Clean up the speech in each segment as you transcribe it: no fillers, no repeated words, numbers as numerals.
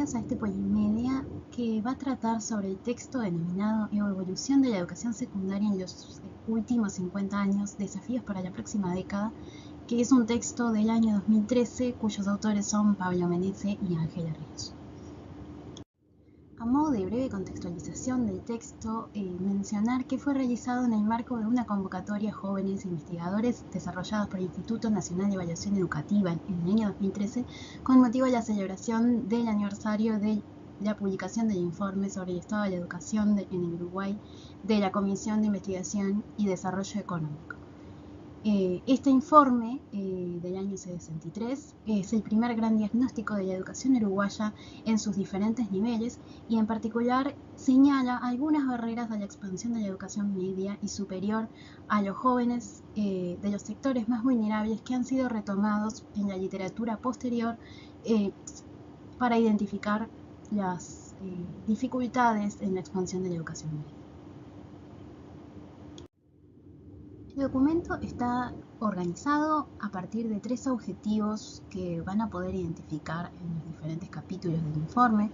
bienvenidos a este Polimedia que va a tratar sobre el texto denominado Evolución de la educación secundaria en los últimos 50 años, desafíos para la próxima década, que es un texto del año 2013 cuyos autores son Pablo Menezes y Ángela Ríos. A modo de breve contextualización del texto, mencionar que fue realizado en el marco de una convocatoria a jóvenes investigadores desarrollados por el Instituto Nacional de Evaluación Educativa en el año 2013 con motivo de la celebración del aniversario de la publicación del informe sobre el estado de la educación en el Uruguay de la Comisión de Investigación y Desarrollo Económico. Este informe del año 63 es el primer gran diagnóstico de la educación uruguaya en sus diferentes niveles y en particular señala algunas barreras a la expansión de la educación media y superior a los jóvenes de los sectores más vulnerables que han sido retomados en la literatura posterior para identificar las dificultades en la expansión de la educación media. El documento está organizado a partir de 3 objetivos que van a poder identificar en los diferentes capítulos del informe,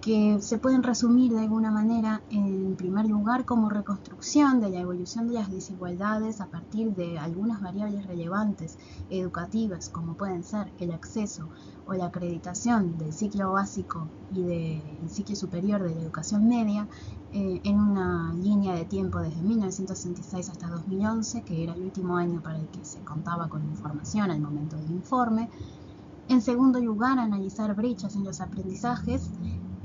que se pueden resumir de alguna manera en primer lugar como reconstrucción de la evolución de las desigualdades a partir de algunas variables relevantes educativas como pueden ser el acceso o la acreditación del ciclo básico y del ciclo superior de la educación media en una línea de tiempo desde 1966 hasta 2011, que era el último año para el que se contaba con información al momento del informe. En segundo lugar, analizar brechas en los aprendizajes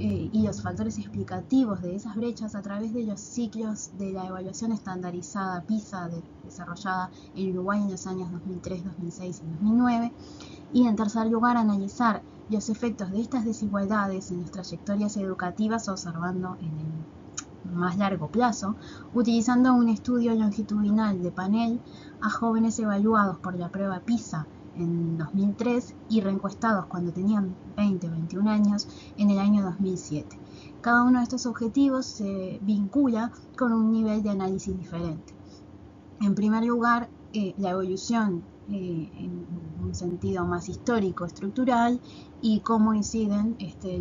y los factores explicativos de esas brechas a través de los ciclos de la evaluación estandarizada PISA desarrollada en Uruguay en los años 2003, 2006 y 2009. Y en tercer lugar, analizar los efectos de estas desigualdades en las trayectorias educativas observando en el más largo plazo, utilizando un estudio longitudinal de panel a jóvenes evaluados por la prueba PISA en 2003 y reencuestados cuando tenían 20 o 21 años en el año 2007. Cada uno de estos objetivos se vincula con un nivel de análisis diferente. En primer lugar, la evolución en un sentido más histórico, estructural, y cómo inciden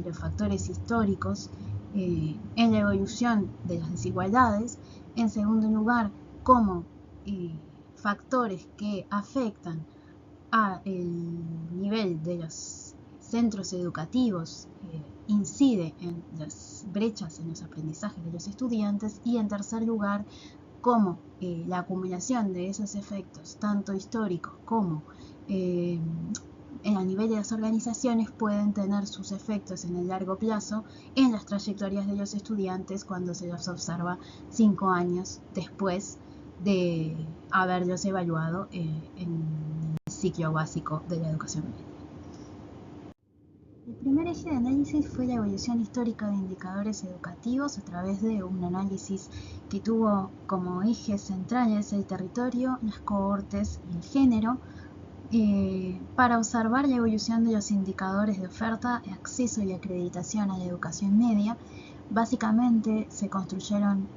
los factores históricos en la evolución de las desigualdades. En segundo lugar, cómo factores que afectan a el nivel de los centros educativos incide en las brechas en los aprendizajes de los estudiantes. Y en tercer lugar, cómo la acumulación de esos efectos, tanto históricos como a nivel de las organizaciones, pueden tener sus efectos en el largo plazo en las trayectorias de los estudiantes cuando se los observa 5 años después de haberlos evaluado en el ciclo básico de la educación media. El primer eje de análisis fue la evolución histórica de indicadores educativos a través de un análisis que tuvo como ejes centrales el territorio, las cohortes y el género, para observar la evolución de los indicadores de oferta, acceso y acreditación a la educación media. Básicamente se construyeron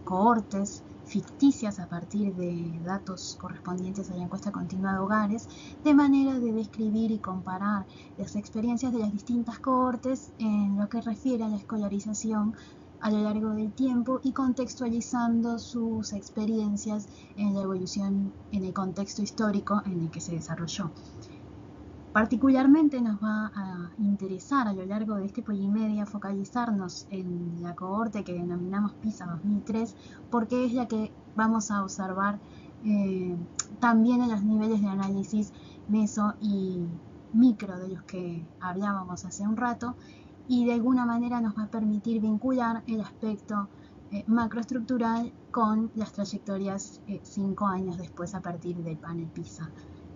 cohortes ficticias a partir de datos correspondientes a la encuesta continua de hogares, de manera de describir y comparar las experiencias de las distintas cohortes en lo que refiere a la escolarización a lo largo del tiempo y contextualizando sus experiencias en la evolución en el contexto histórico en el que se desarrolló. Particularmente nos va a interesar a lo largo de este Polimedia focalizarnos en la cohorte que denominamos PISA 2003, porque es la que vamos a observar también en los niveles de análisis meso y micro de los que hablábamos hace un rato, y de alguna manera nos va a permitir vincular el aspecto macroestructural con las trayectorias 5 años después a partir del panel PISA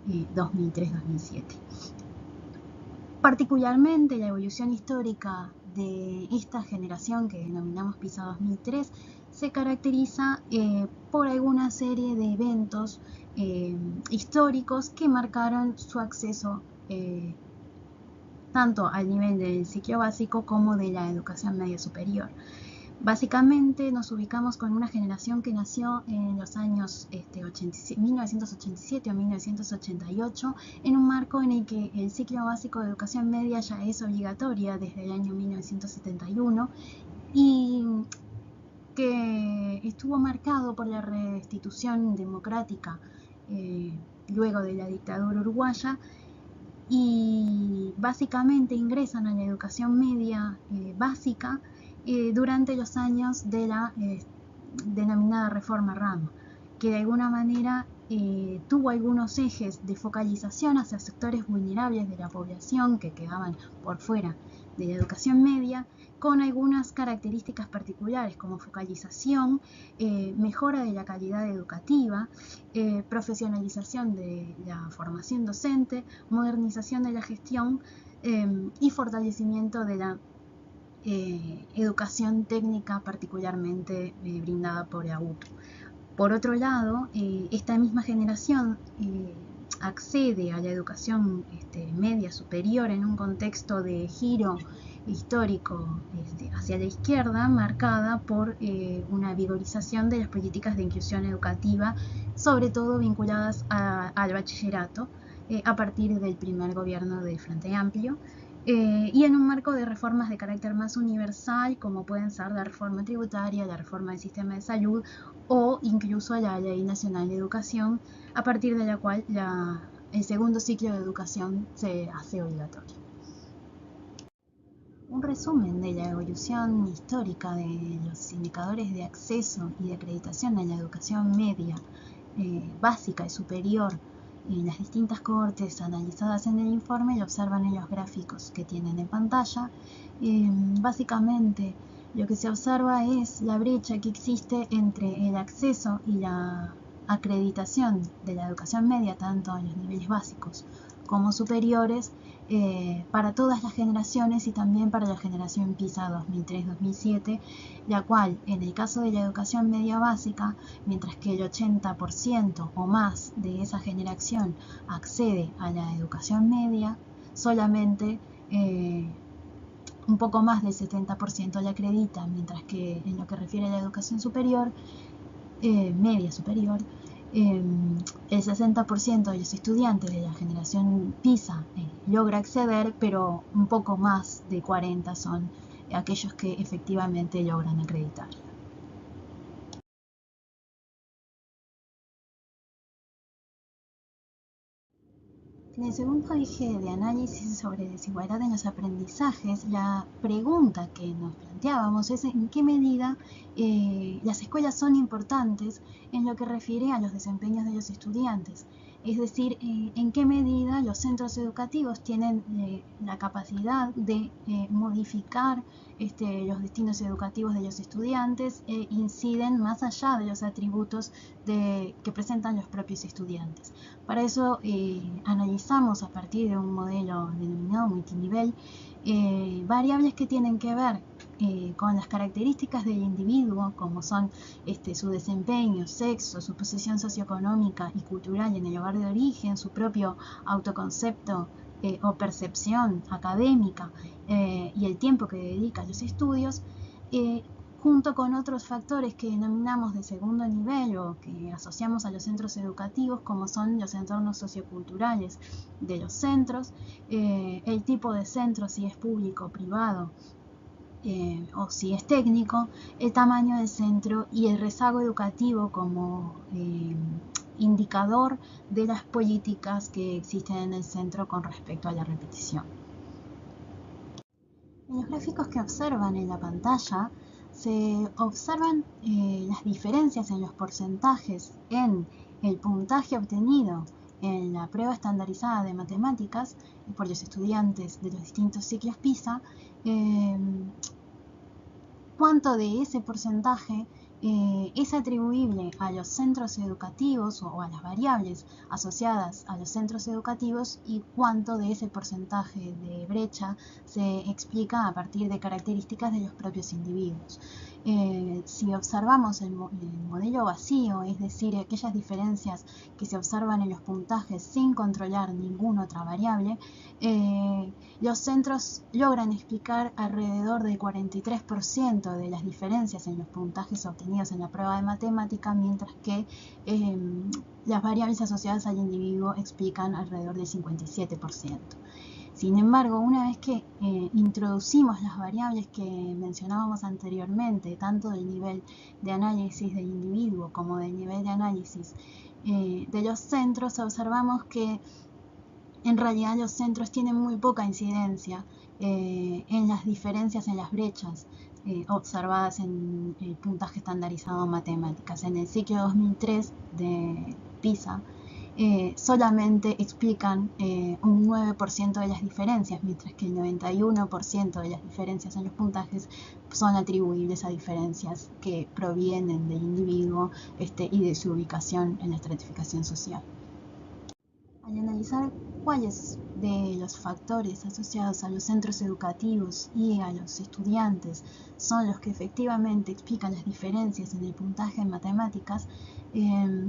2003-2007. Particularmente la evolución histórica de esta generación que denominamos PISA 2003 se caracteriza por alguna serie de eventos históricos que marcaron su acceso tanto al nivel del ciclo básico como de la educación media superior. Básicamente nos ubicamos con una generación que nació en los años 1987 o 1988, en un marco en el que el ciclo básico de educación media ya es obligatoria desde el año 1971 y que estuvo marcado por la restitución democrática luego de la dictadura uruguaya, y básicamente ingresan a la educación media básica durante los años de la denominada Reforma Rama, que de alguna manera tuvo algunos ejes de focalización hacia sectores vulnerables de la población que quedaban por fuera de la educación media, con algunas características particulares como focalización, mejora de la calidad educativa, profesionalización de la formación docente, modernización de la gestión y fortalecimiento de la educación técnica particularmente brindada por la UTU. Por otro lado, esta misma generación accede a la educación media superior en un contexto de giro histórico hacia la izquierda, marcada por una vigorización de las políticas de inclusión educativa, sobre todo vinculadas al bachillerato, a partir del primer gobierno del Frente Amplio, y en un marco de reformas de carácter más universal, como pueden ser la reforma tributaria, la reforma del sistema de salud o incluso la Ley Nacional de Educación, a partir de la cual el segundo ciclo de educación se hace obligatorio. Un resumen de la evolución histórica de los indicadores de acceso y de acreditación en la educación media, básica y superior en las distintas cohortes analizadas en el informe lo observan en los gráficos que tienen en pantalla. Básicamente lo que se observa es la brecha que existe entre el acceso y la acreditación de la educación media, tanto en los niveles básicos como superiores, para todas las generaciones y también para la generación PISA 2003-2007, la cual en el caso de la educación media básica, mientras que el 80% o más de esa generación accede a la educación media, solamente un poco más del 70% la acredita, mientras que en lo que refiere a la educación superior, media superior, el 60% de los estudiantes de la generación PISA logra acceder, pero un poco más de 40 son aquellos que efectivamente logran acreditar. En el segundo eje de análisis sobre desigualdad en los aprendizajes, la pregunta que nos planteábamos es en qué medida las escuelas son importantes en lo que refiere a los desempeños de los estudiantes. Es decir, en qué medida los centros educativos tienen la capacidad de modificar los destinos educativos de los estudiantes e inciden más allá de los atributos que presentan los propios estudiantes. Para eso analizamos a partir de un modelo denominado multinivel variables que tienen que ver con las características del individuo, como son su desempeño, sexo, su posición socioeconómica y cultural en el lugar de origen, su propio autoconcepto o percepción académica y el tiempo que dedica a los estudios, junto con otros factores que denominamos de segundo nivel o que asociamos a los centros educativos, como son los entornos socioculturales de los centros, el tipo de centro, si es público o privado, o si es técnico, el tamaño del centro y el rezago educativo como indicador de las políticas que existen en el centro con respecto a la repetición. En los gráficos que observan en la pantalla se observan las diferencias en los porcentajes en el puntaje obtenido en la prueba estandarizada de matemáticas por los estudiantes de los distintos ciclos PISA, cuánto de ese porcentaje es atribuible a los centros educativos o a las variables asociadas a los centros educativos y cuánto de ese porcentaje de brecha se explica a partir de características de los propios individuos. Si observamos el modelo vacío, es decir, aquellas diferencias que se observan en los puntajes sin controlar ninguna otra variable, los centros logran explicar alrededor del 43% de las diferencias en los puntajes obtenidos en la prueba de matemática, mientras que las variables asociadas al individuo explican alrededor del 57%. Sin embargo, una vez que introducimos las variables que mencionábamos anteriormente, tanto del nivel de análisis del individuo como del nivel de análisis de los centros, observamos que en realidad los centros tienen muy poca incidencia en las diferencias, en las brechas observadas en el puntaje estandarizado en matemáticas. En el ciclo 2003 de PISA, solamente explican un 9% de las diferencias, mientras que el 91% de las diferencias en los puntajes son atribuibles a diferencias que provienen del individuo y de su ubicación en la estratificación social. Al analizar cuáles de los factores asociados a los centros educativos y a los estudiantes son los que efectivamente explican las diferencias en el puntaje en matemáticas,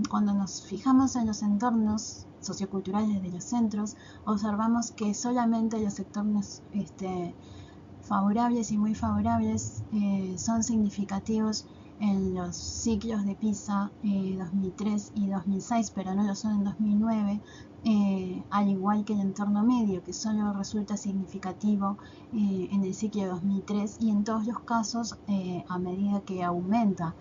cuando nos fijamos en los entornos socioculturales de los centros, observamos que solamente los entornos favorables y muy favorables son significativos en los ciclos de PISA 2003 y 2006, pero no lo son en 2009, al igual que el entorno medio, que solo resulta significativo en el ciclo de 2003, y en todos los casos, a medida que aumenta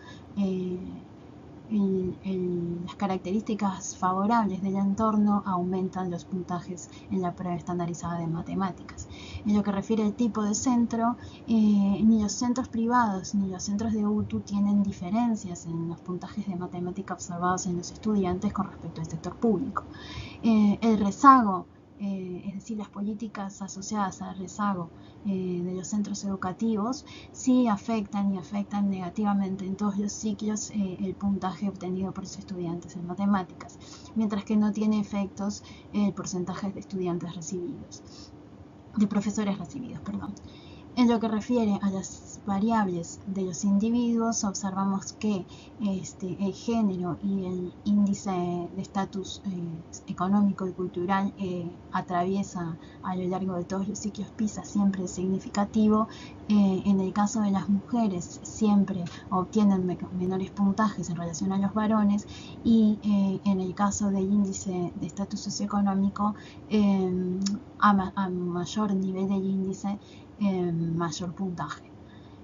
las características favorables del entorno, aumentan los puntajes en la prueba estandarizada de matemáticas. En lo que refiere al tipo de centro, ni los centros privados ni los centros de UTU tienen diferencias en los puntajes de matemática observados en los estudiantes con respecto al sector público. El rezago, es decir, las políticas asociadas al rezago de los centros educativos, sí afectan negativamente en todos los ciclos el puntaje obtenido por los estudiantes en matemáticas, mientras que no tiene efectos el porcentaje de estudiantes recibidos, de profesores recibidos, perdón. En lo que refiere a las variables de los individuos, observamos que el género y el índice de estatus económico y cultural atraviesa a lo largo de todos los ciclos PISA, siempre es significativo. En el caso de las mujeres, siempre obtienen menores puntajes en relación a los varones, y en el caso del índice de estatus socioeconómico, a mayor nivel del índice, mayor puntaje.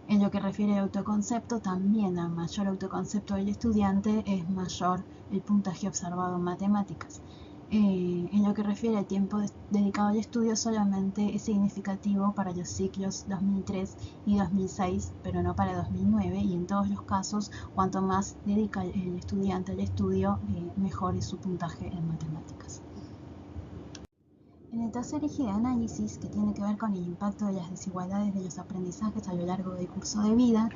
En lo que refiere al autoconcepto, también a mayor autoconcepto del estudiante es mayor el puntaje observado en matemáticas. En lo que refiere al tiempo dedicado al estudio, solamente es significativo para los ciclos 2003 y 2006, pero no para 2009, y en todos los casos, cuanto más dedica el estudiante al estudio, mejor es su puntaje en matemáticas. En el tercer eje de análisis, que tiene que ver con el impacto de las desigualdades de los aprendizajes a lo largo del curso de vida,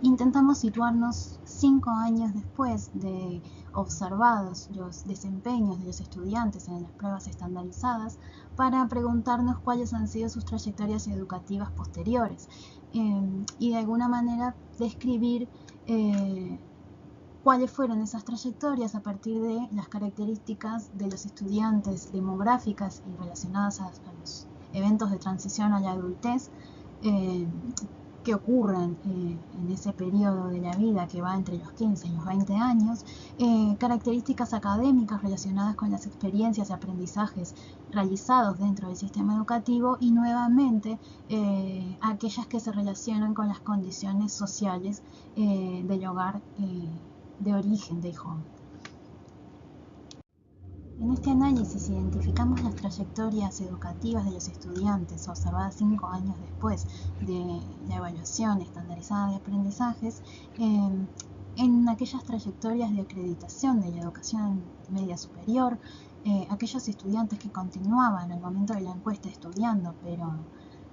intentamos situarnos 5 años después de observados los desempeños de los estudiantes en las pruebas estandarizadas, para preguntarnos cuáles han sido sus trayectorias educativas posteriores y de alguna manera describir cuáles fueron esas trayectorias a partir de las características de los estudiantes demográficas y relacionadas a los eventos de transición a la adultez que ocurren en ese periodo de la vida que va entre los 15 y los 20 años, características académicas relacionadas con las experiencias y aprendizajes realizados dentro del sistema educativo, y nuevamente aquellas que se relacionan con las condiciones sociales del hogar de origen del joven. En este análisis identificamos las trayectorias educativas de los estudiantes observadas 5 años después de la evaluación estandarizada de aprendizajes en aquellas trayectorias de acreditación de la educación media superior, aquellos estudiantes que continuaban al momento de la encuesta estudiando, pero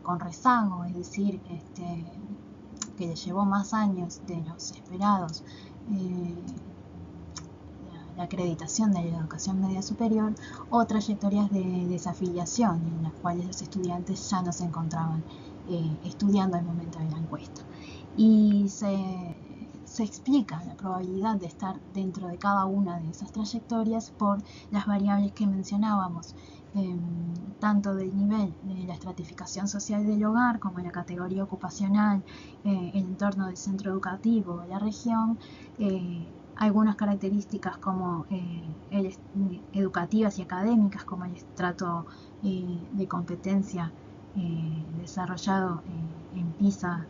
con rezago, es decir, que les llevó más años de los esperados la acreditación de la educación media superior, o trayectorias de desafiliación, en las cuales los estudiantes ya no se encontraban estudiando al momento de la encuesta. Y se explica la probabilidad de estar dentro de cada una de esas trayectorias por las variables que mencionábamos, tanto del nivel de la estratificación social del hogar, como la categoría ocupacional, el entorno del centro educativo, la región, algunas características como educativas y académicas, como el estrato de competencia desarrollado en PISA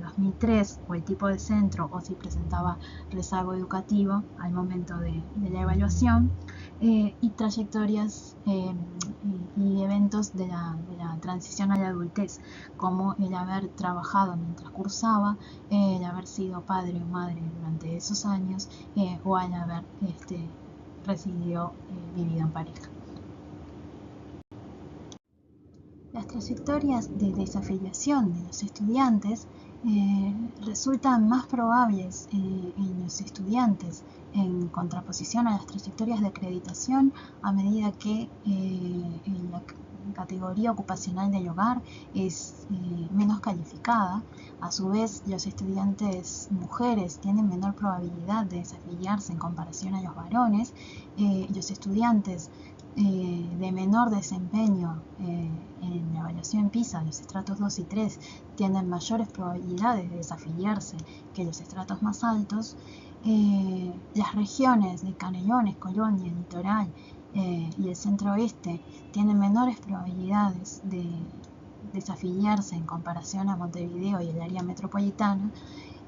2003, o el tipo de centro, o si presentaba rezago educativo al momento de la evaluación, y trayectorias y eventos de la transición a la adultez, como el haber trabajado mientras cursaba, el haber sido padre o madre durante esos años, o al haber vivido en pareja. Las trayectorias de desafiliación de los estudiantes resultan más probables en los estudiantes en contraposición a las trayectorias de acreditación, a medida que la categoría ocupacional del hogar es menos calificada. A su vez, los estudiantes mujeres tienen menor probabilidad de desafiliarse en comparación a los varones. Los estudiantes de menor desempeño en la evaluación PISA, los estratos 2 y 3 tienen mayores probabilidades de desafiliarse que los estratos más altos. Las regiones de Canelones, Colonia, Litoral y el centro oeste tienen menores probabilidades de desafiliarse en comparación a Montevideo y el área metropolitana,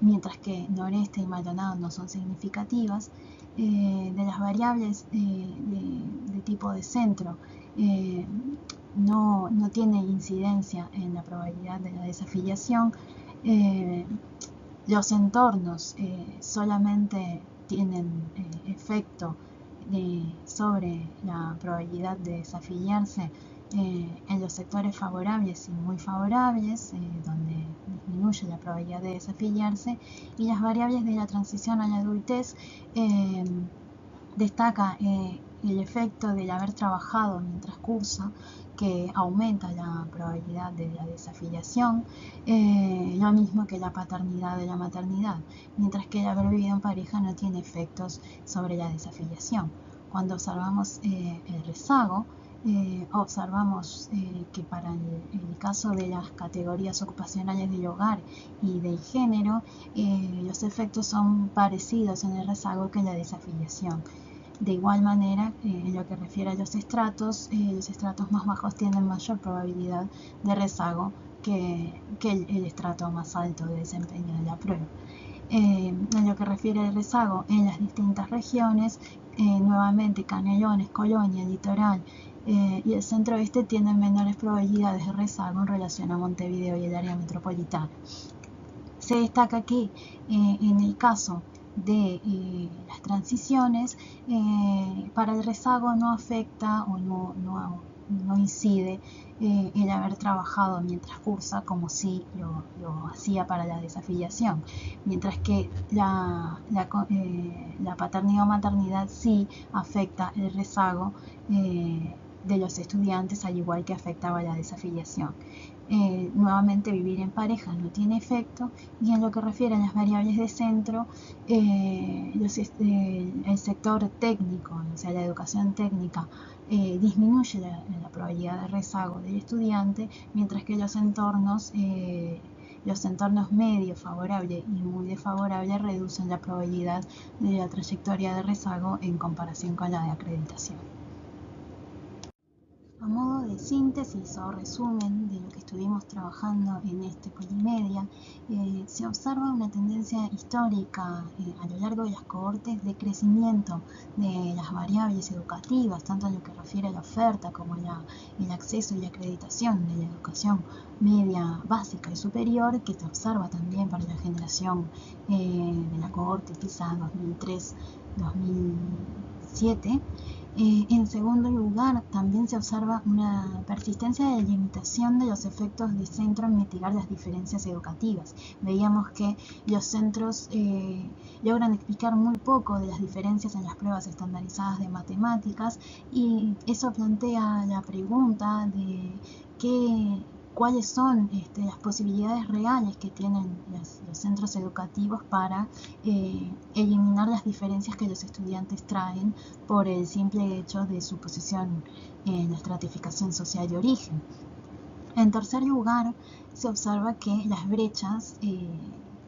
mientras que Noreste y Maldonado no son significativas. De las variables de tipo de centro, no tiene incidencia en la probabilidad de la desafiliación. Los entornos solamente tienen efecto sobre la probabilidad de desafiliarse en los sectores favorables y muy favorables, donde disminuye la probabilidad de desafiliarse, y las variables de la transición a la adultez destaca el efecto del haber trabajado mientras cursa, que aumenta la probabilidad de la desafiliación, lo mismo que la paternidad de la maternidad, mientras que el haber vivido en pareja no tiene efectos sobre la desafiliación. Cuando observamos el rezago, observamos que para el caso de las categorías ocupacionales del hogar y del género, los efectos son parecidos en el rezago que en la desafiliación. De igual manera, en lo que refiere a los estratos más bajos tienen mayor probabilidad de rezago que el estrato más alto de desempeño de la prueba. En lo que refiere al rezago en las distintas regiones, nuevamente Canelones, Colonia, Litoral y el centro oeste tienen menores probabilidades de rezago en relación a Montevideo y el área metropolitana. Se destaca que en el caso de las transiciones, para el rezago no afecta o no incide el haber trabajado mientras cursa, como si lo hacía para la desafiliación, mientras que la paternidad o maternidad sí afecta el rezago de los estudiantes, al igual que afectaba la desafiliación. Nuevamente, vivir en pareja no tiene efecto, y en lo que refiere a las variables de centro, el sector técnico, o sea, la educación técnica, disminuye la probabilidad de rezago del estudiante, mientras que los entornos medio favorable y muy desfavorable reducen la probabilidad de la trayectoria de rezago en comparación con la de acreditación. A modo de síntesis o resumen de lo que estuvimos trabajando en este Polimedia, se observa una tendencia histórica a lo largo de las cohortes de crecimiento de las variables educativas, tanto en lo que refiere a la oferta como el acceso y la acreditación de la educación media, básica y superior, que se observa también para la generación de la cohorte PISA 2003-2007. En segundo lugar, también se observa una persistencia de limitación de los efectos de centro en mitigar las diferencias educativas. Veíamos que los centros logran explicar muy poco de las diferencias en las pruebas estandarizadas de matemáticas, y eso plantea la pregunta de cuáles son las posibilidades reales que tienen los centros educativos para eliminar las diferencias que los estudiantes traen por el simple hecho de su posición en la estratificación social de origen. En tercer lugar, se observa que las brechas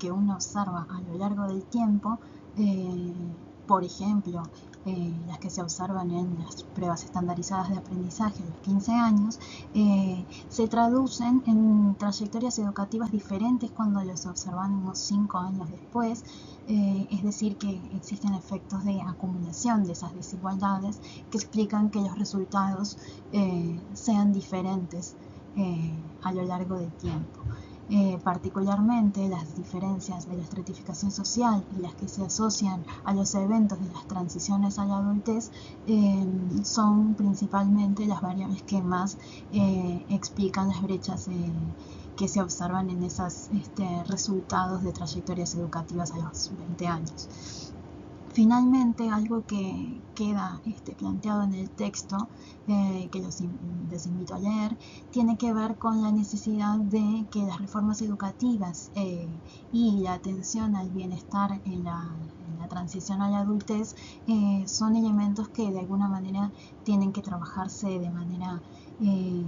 que uno observa a lo largo del tiempo, por ejemplo, las que se observan en las pruebas estandarizadas de aprendizaje a los 15 años, se traducen en trayectorias educativas diferentes cuando los observamos 5 años después. Es decir, que existen efectos de acumulación de esas desigualdades que explican que los resultados sean diferentes a lo largo del tiempo. Particularmente las diferencias de la estratificación social y las que se asocian a los eventos de las transiciones a la adultez son principalmente las variables que más explican las brechas que se observan en esos resultados de trayectorias educativas a los 20 años. Finalmente, algo que queda planteado en el texto, que les invito a leer, tiene que ver con la necesidad de que las reformas educativas y la atención al bienestar en la transición a la adultez son elementos que de alguna manera tienen que trabajarse de manera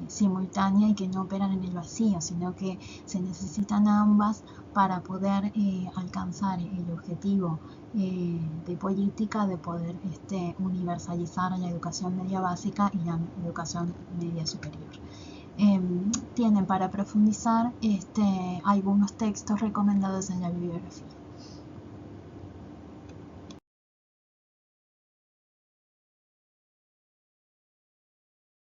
simultánea y que no operan en el vacío, sino que se necesitan ambas para poder alcanzar el objetivo de política de poder universalizar la educación media básica y la educación media superior. Tienen para profundizar algunos textos recomendados en la bibliografía.